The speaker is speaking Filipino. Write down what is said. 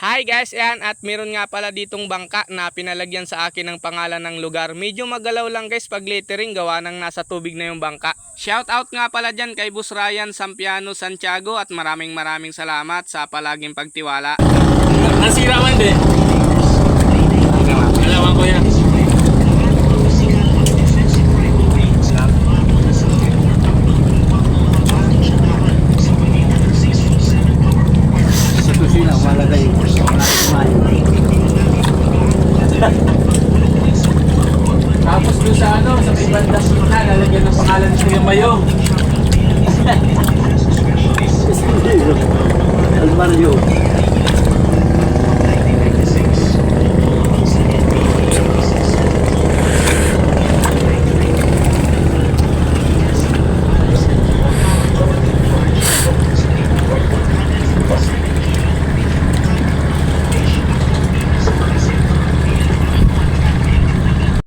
Hi guys, ayan at meron nga pala ditong bangka na pinalagyan sa akin ng pangalan ng lugar. Medyo magalaw lang guys pag lettering gawa ng nasa tubig na yung bangka. Shout out nga pala dyan kay Boss Ryan Sampiano Santiago at maraming salamat sa palaging pagtiwala. Nasira man din. Alawan ko yan. Sa kusina, malagay. Tapos doon sa sa may bandang na, lalagyan ng pangalan ni Kuya Mayo. Almario.